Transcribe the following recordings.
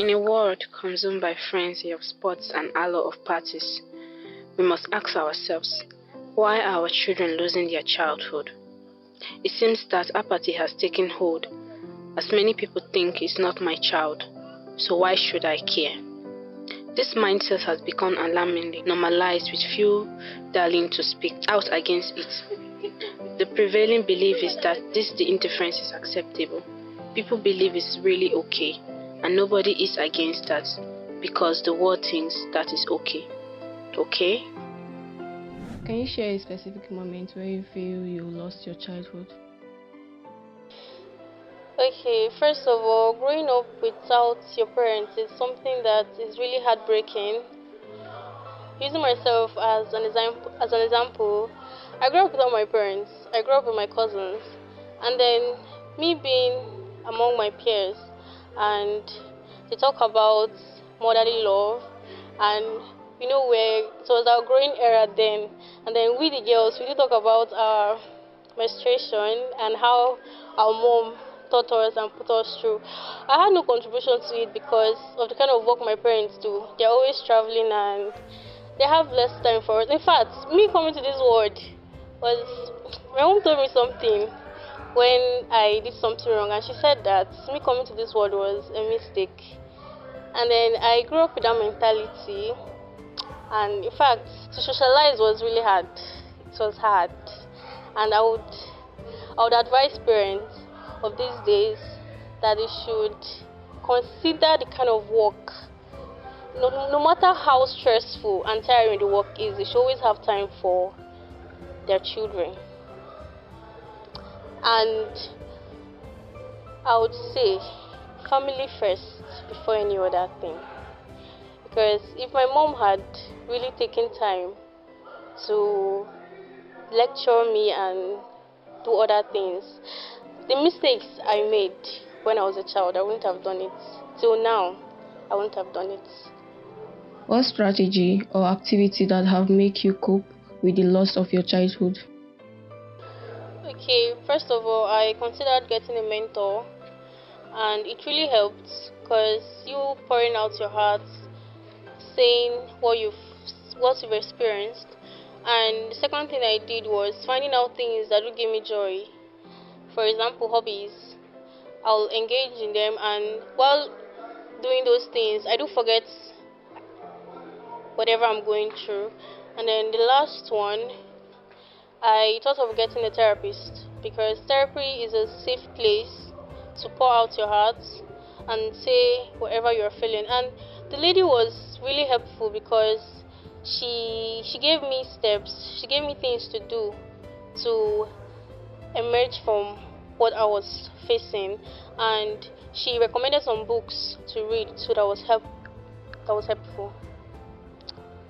In a world consumed by frenzy of sports and allure of parties, we must ask ourselves, why are our children losing their childhood? It seems that apathy has taken hold, as many people think it's not my child, so why should I care? This mindset has become alarmingly normalized, with few daring to speak out against it. The prevailing belief is that the indifference is acceptable. People believe it's really okay, and nobody is against that because the world thinks that is okay. Okay? Can you share a specific moment where you feel you lost your childhood? Okay, first of all, growing up without your parents is something that is really heartbreaking. Using myself as an example, I grew up without my parents. I grew up with my cousins, and then me being among my peers, and they talk about motherly love, and where it was our growing era then, and then we the girls we do talk about our menstruation and how our mom taught us and put us through. I had no contribution to it because of the kind of work my parents do. They're always traveling and they have less time for us. In fact, me coming to this world was my mom told me something when I did something wrong, and she said that me coming to this world was a mistake. And then I grew up with that mentality, and in fact, to socialize was really hard. It was hard, and I would advise parents of these days that they should consider the kind of work. No matter how stressful and tiring the work is, they should always have time for their children. And I would say family first before any other thing. Because if my mom had really taken time to lecture me and do other things, the mistakes I made when I was a child, I wouldn't have done it. Till now, I wouldn't have done it. What strategy or activity that have made you cope with the loss of your childhood? Okay, first of all, I considered getting a mentor, and it really helped because you pouring out your heart, saying what you've experienced. And the second thing I did was finding out things that would give me joy. For example, hobbies. I'll engage in them, and while doing those things, I do forget whatever I'm going through. And then the last one, I thought of getting a therapist because therapy is a safe place to pour out your heart and say whatever you're feeling. And the lady was really helpful because she gave me steps, she gave me things to do to emerge from what I was facing, and she recommended some books to read, so that was helpful.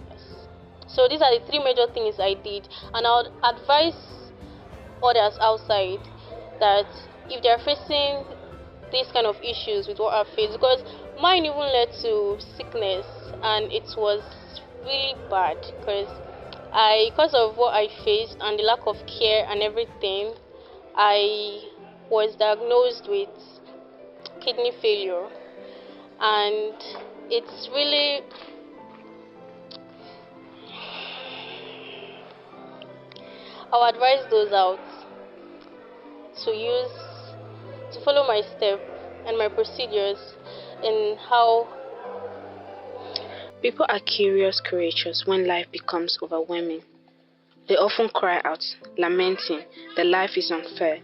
Yes. So these are the three major things I did, and I would advise others outside that if they are facing these kind of issues with what I faced, because mine even led to sickness, and it was really bad because of what I faced and the lack of care and everything. I was diagnosed with kidney failure, and it's really I'll advise those out to follow my step and my procedures in how. People are curious creatures when life becomes overwhelming. They often cry out, lamenting that life is unfair.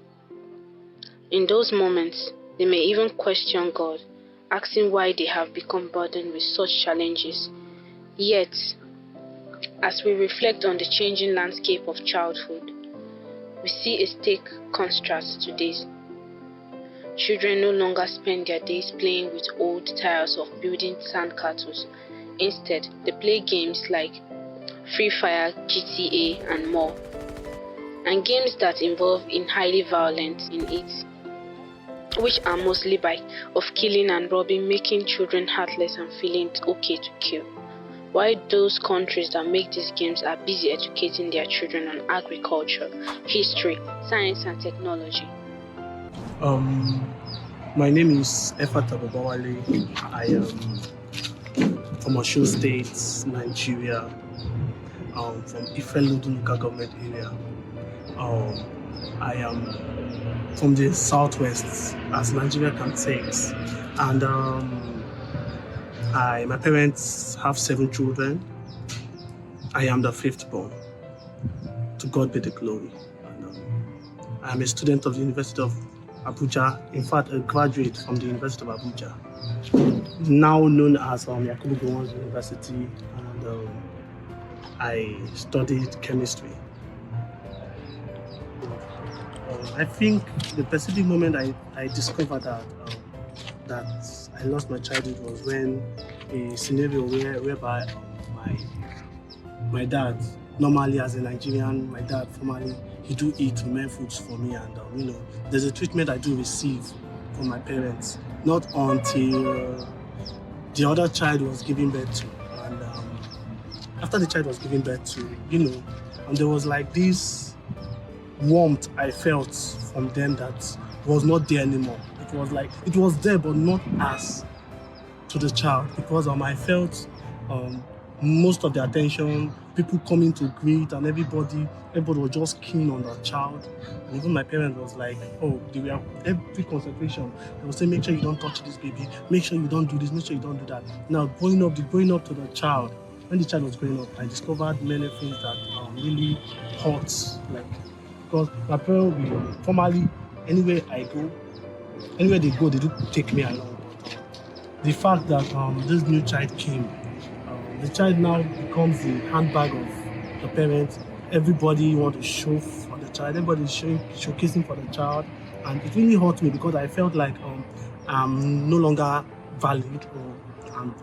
In those moments, they may even question God, asking why they have become burdened with such challenges. Yet, as we reflect on the changing landscape of childhood, we see a stark contrast to this. Children no longer spend their days playing with old tiles or building sandcastles. Instead, they play games like Free Fire, GTA, and more, and games that involve in highly violent in it, which are mostly of killing and robbing, making children heartless and feeling it okay to kill. While those countries that make these games are busy educating their children on agriculture, history, science, and technology. My name is Efat Abubawale. I am from Osun State, Nigeria, from Ifelodun local government area. I am from the southwest, as Nigeria can take, and my parents have 7 children. I am the 5th born. To God be the glory. And, I am a student of the University of Abuja. In fact, a graduate from the University of Abuja, now known as Yakubu Gowon University, and I studied chemistry. I think the specific moment I discovered that I lost my childhood was when a scenario whereby my dad, normally as a Nigerian, my dad formerly, he do eat men foods for me, and there's a treatment I do receive from my parents, not until the other child was given birth to, and after the child was given birth to, and there was like this warmth I felt from them that was not there anymore. It was like, it was there, but not as to the child, because I felt most of the attention, people coming to greet, and everybody was just keen on the child. And even my parents was like, oh, they were every concentration. They would say, make sure you don't touch this baby, make sure you don't do this, make sure you don't do that. Now, growing up to the child, when the child was growing up, I discovered many things that really hurt, because my parents, formally, anywhere they go, they do take me along. But the fact that this new child came, the child now becomes the handbag of the parents. Everybody want to show for the child. Everybody is showcasing for the child, and it really hurt me because I felt like I'm no longer valued, or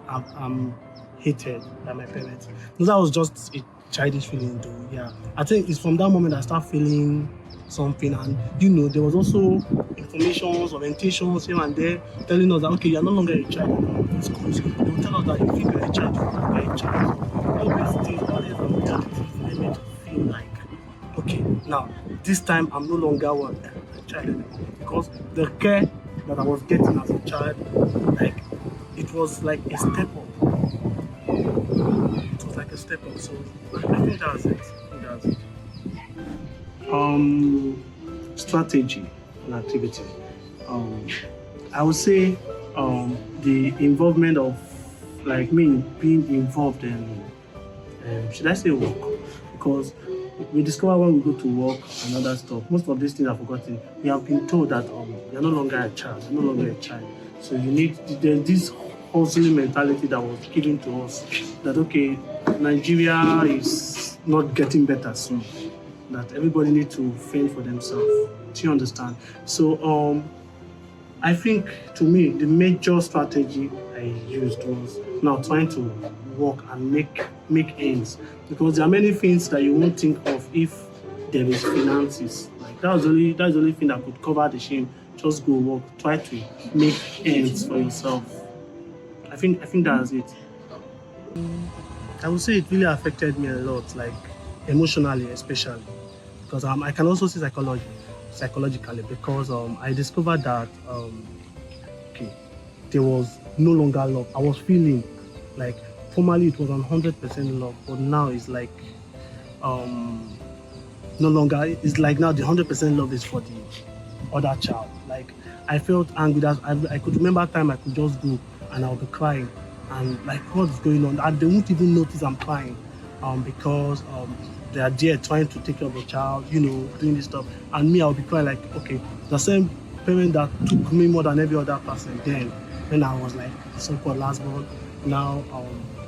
I'm hated by my parents. So that was just a childish feeling, though. Yeah, I think it's from that moment I start feeling something, and there was also informations, orientations here and there telling us that okay, you're no longer a child in schools. They will tell us that if you're a child, you're no longer a child. All these things, all these realities, they made to feel like, okay, now this time I'm no longer a child anymore, because the care that I was getting as a child, like it was like a step up. It was like a step up. So I think that's it. Strategy and activity. I would say the involvement of like me being involved in should I say work? Because we discover when we go to work and other stuff, most of these things are forgotten. We have been told that you're no longer a child, So there's this hustling mentality that was given to us that okay, Nigeria is not getting better soon. That everybody needs to fend for themselves. Do you understand? So I think to me the major strategy I used was now trying to work and make ends, because there are many things that you won't think of if there is finances. Like that's the only thing that could cover the shame. Just go work, try to make ends for yourself. I think that's it. I would say it really affected me a lot, like emotionally especially, because I can also say psychologically, because I discovered that there was no longer love. I was feeling like formerly it was 100% love, but now it's like no longer. It's like now the 100% love is for the other child. Like I felt angry that I could remember time I could just go and I'll be crying, and like what's going on, and they won't even notice I'm crying because they are there trying to take care of the child, doing this stuff, and me, I'll be crying like, okay, the same parent that took me more than every other person then when I was like so-called last born, now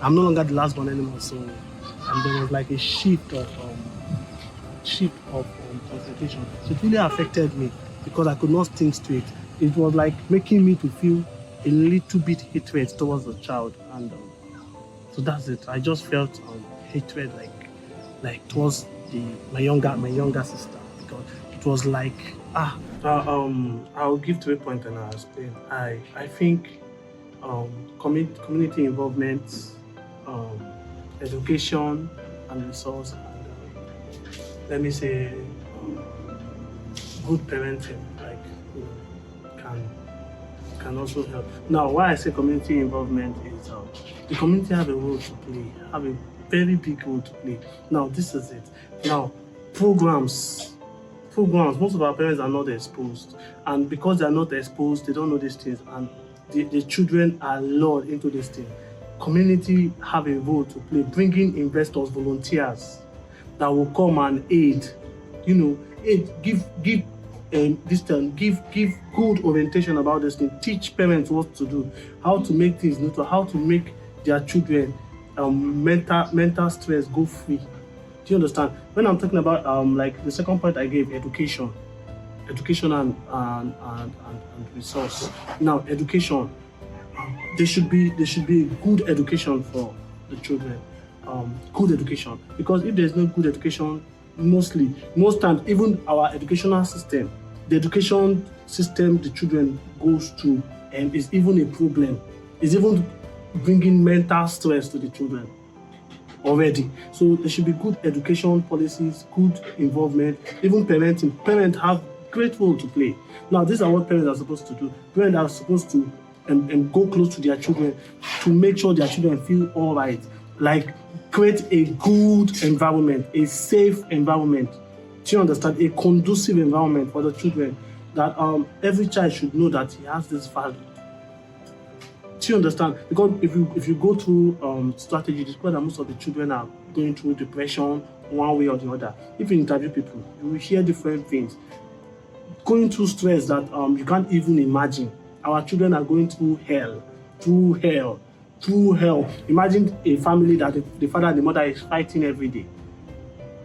I'm no longer the last born anymore. So and there was like a shift of concentration. So it really affected me because I could not think straight. It was like making me to feel a little bit hatred towards the child, and so that's it. I just felt hatred like towards my younger sister, because it was like I'll give 3 points and I'll explain. I think community involvement, education and resource, and let me say good parenting, like can can also help. Now, why I say community involvement is the community have a role to play, have a very big role to play. Now, this is it. Now, programs. Most of our parents are not exposed, and because they are not exposed, they don't know these things, and the children are lured into this thing. Community have a role to play, bringing investors, volunteers that will come and aid. Give good orientation about this thing. Teach parents what to do, how to make things neutral, how to make their children mental stress go free. Do you understand? When I'm talking about like the second point I gave, education and resource. Now, education, there should be a good education for the children. Good education, because if there's no good education, most times, even our educational system, the education system the children goes through, and is even a problem. It's even bringing mental stress to the children already. So there should be good education policies, good involvement, even parenting. Parents have great role to play. Now, these are what parents are supposed to do. Parents are supposed to go close to their children to make sure their children feel all right. Like, create a good environment, a safe environment. Do you understand? A conducive environment for the children, that every child should know that he has this value. Do you understand? Because if you go through strategy, discover that most of the children are going through depression one way or the other. If you interview people, you will hear different things. Going through stress that you can't even imagine. Our children are going through hell. Imagine a family that the father and the mother is fighting every day,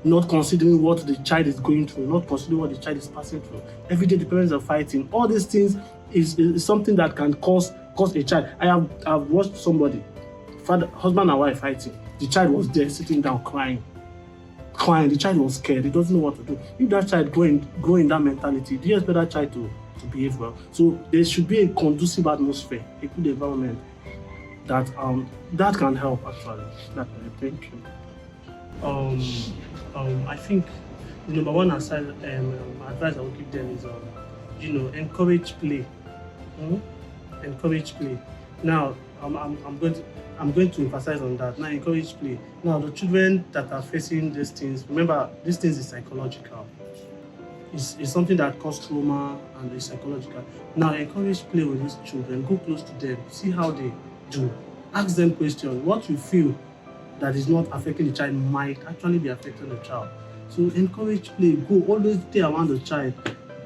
not considering what the child is going through, not considering what the child is passing through. Every day the parents are fighting. All these things is something that can cause a child. I've watched somebody, husband and wife fighting. The child was there sitting down crying. The child was scared. He doesn't know what to do. If that child grow in that mentality, do you expect that child to behave well? So there should be a conducive atmosphere, a good environment that can help actually. Thank you. I think the number one advice I would give them is encourage play. Encourage play. Now I'm going to emphasize on that. Now, encourage play. Now, the children that are facing these things, remember, these things is psychological. It's something that causes trauma and is psychological. Now, encourage play with these children. Go close to them. See how they do. Ask them questions. What you feel that is not affecting the child might actually be affecting the child. So encourage play. Go. Always stay around the child.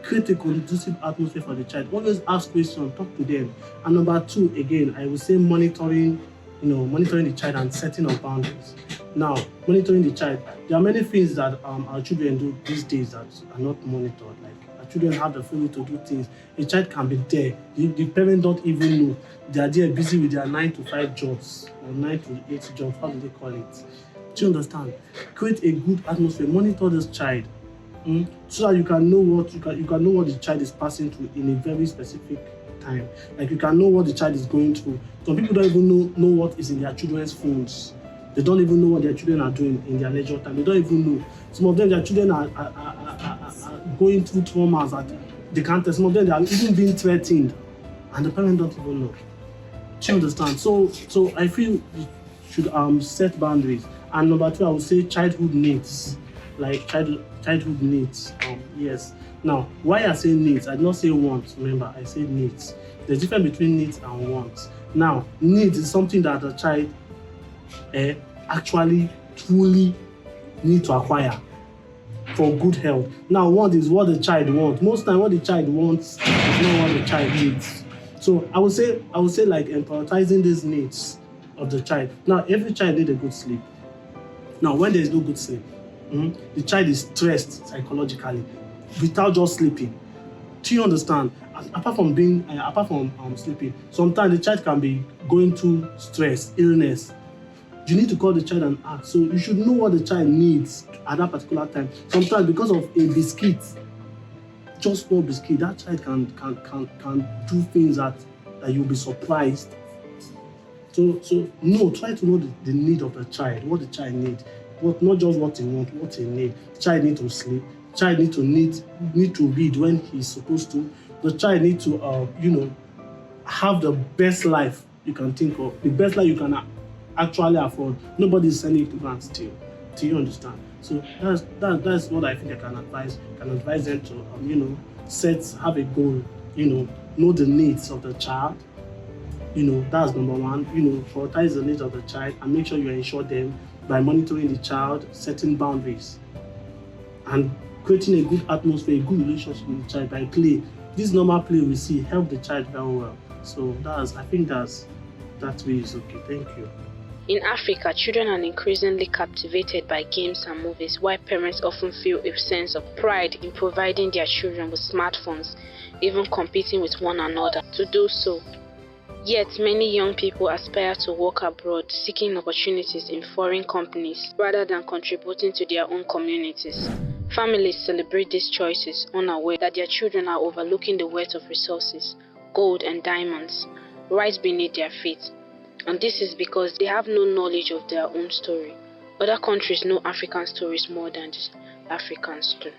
Create a conducive atmosphere for the child. Always ask questions. Talk to them. And number two, again, I will say monitoring the child and setting up boundaries. Now, monitoring the child. There are many things that our children do these days that are not monitored. Like, our children have the freedom to do things. A child can be there. The parents don't even know. They are there busy with their 9 to 5 jobs or 9 to 8 jobs. How do they call it? Do you understand? Create a good atmosphere. Monitor this child, so that you can know what the child is passing through in a very specific time. Like, you can know what the child is going through. Some people don't even know what is in their children's phones. They don't even know what their children are doing in their leisure time. They don't even know. Some of them, their children are going through traumas that they can't tell. Some of them, they are even being threatened, and the parents don't even know. Do you understand? So I feel you should set boundaries. And number two, I would say childhood needs. Like childhood needs. Yes. Now, why I say needs, I did not say wants. Remember, I said needs. There's a difference between needs and wants. Now, needs is something that a child actually truly need to acquire for good health. Now, want is what the child wants. Most time, what the child wants is not what the child needs. So I would say like prioritizing these needs of the child. Now, every child needs a good sleep. Now, when there is no good sleep, the child is stressed psychologically without just sleeping. Do you understand? Apart from sleeping, sometimes the child can be going through stress, illness. You need to call the child and ask. So you should know what the child needs at that particular time. Sometimes because of a biscuit, just one biscuit, that child can do things that you'll be surprised. So try to know the need of the child, what the child needs. Not just what he wants, what he needs. The child needs to sleep. The child need to read when he's supposed to. The child needs to have the best life you can think of, the best life you can actually afford. Nobody's sending you to go and steal. Do you understand? So that's what I think I can advise. Them to have a goal. Know the needs of the child. That's number one. Prioritize the needs of the child and make sure you ensure them by monitoring the child, setting boundaries, and creating a good atmosphere, a good relationship with the child by play. This normal play we see help the child very well. So I think that way is okay. Thank you. In Africa, children are increasingly captivated by games and movies, while parents often feel a sense of pride in providing their children with smartphones, even competing with one another to do so. Yet, many young people aspire to work abroad, seeking opportunities in foreign companies rather than contributing to their own communities. Families celebrate these choices, unaware that their children are overlooking the wealth of resources, gold and diamonds, right beneath their feet. And this is because they have no knowledge of their own story. Other countries know African stories more than the Africans do.